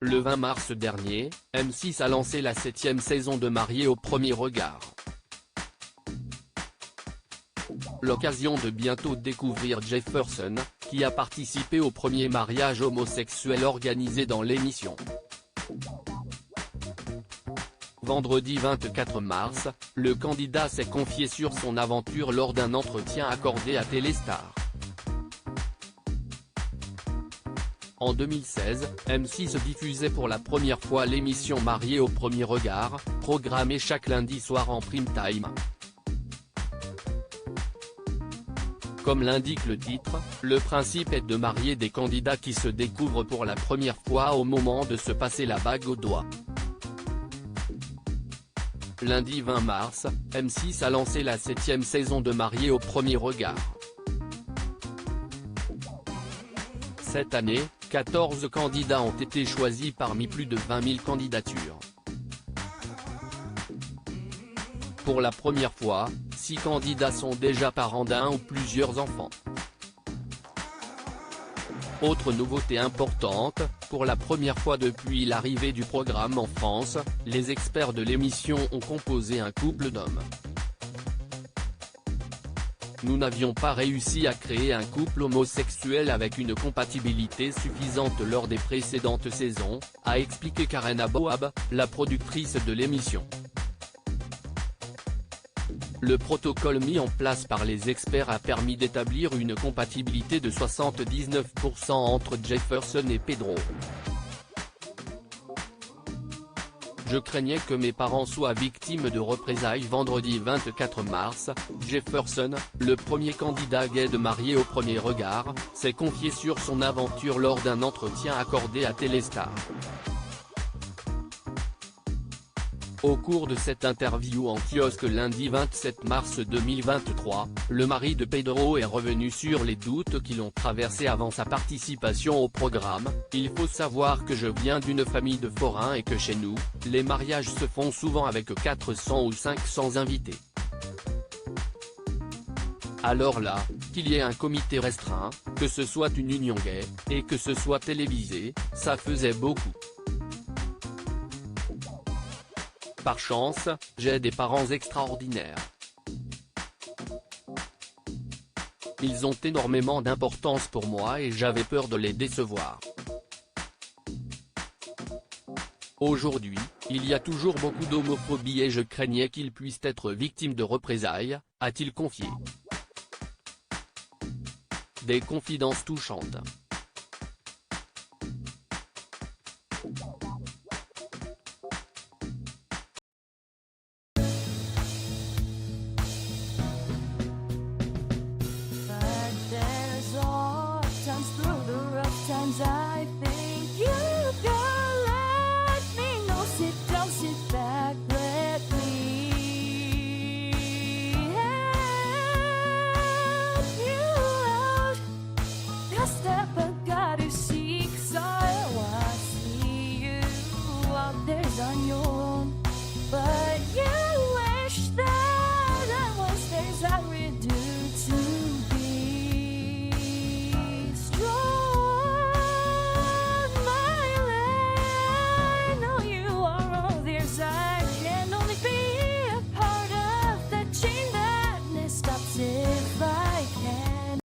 Le 20 mars dernier, M6 a lancé la 7e saison de Mariés au premier regard. L'occasion de bientôt découvrir Jefferson, qui a participé au premier mariage homosexuel organisé dans l'émission. Vendredi 24 mars, le candidat s'est confié sur son aventure lors d'un entretien accordé à Téléstar. En 2016, M6 diffusait pour la première fois l'émission Mariés au premier regard, programmée chaque lundi soir en prime time. Comme l'indique le titre, le principe est de marier des candidats qui se découvrent pour la première fois au moment de se passer la bague au doigt. Lundi 20 mars, M6 a lancé la 7e saison de Mariés au premier regard. Cette année, 14 candidats ont été choisis parmi plus de 20 000 candidatures. Pour la première fois, 6 candidats sont déjà parents d'un ou plusieurs enfants. Autre nouveauté importante, pour la première fois depuis l'arrivée du programme en France, les experts de l'émission ont composé un couple d'hommes. Nous n'avions pas réussi à créer un couple homosexuel avec une compatibilité suffisante lors des précédentes saisons, a expliqué Karen Aboab, la productrice de l'émission. Le protocole mis en place par les experts a permis d'établir une compatibilité de 79% entre Jefferson et Pedro. Je craignais que mes parents soient victimes de représailles. Vendredi 24 mars, Jefferson, le premier candidat gay de Mariés au premier regard, s'est confié sur son aventure lors d'un entretien accordé à Téléstar. Au cours de cette interview en kiosque lundi 27 mars 2023, le mari de Pedro est revenu sur les doutes qui l'ont traversé avant sa participation au programme. Il faut savoir que je viens d'une famille de forains et que chez nous, les mariages se font souvent avec 400 ou 500 invités. Alors là, qu'il y ait un comité restreint, que ce soit une union gay, et que ce soit télévisé, ça faisait beaucoup. Par chance, j'ai des parents extraordinaires. Ils ont énormément d'importance pour moi et j'avais peur de les décevoir. Aujourd'hui, il y a toujours beaucoup d'homophobie et je craignais qu'ils puissent être victimes de représailles, a-t-il confié. Des confidences touchantes. I think you can let me know. Sit down, sit back, let me help you out. The step I gotta seek, so I see you out there's on your own. But you wish that I was theirs, I would do to be strong. If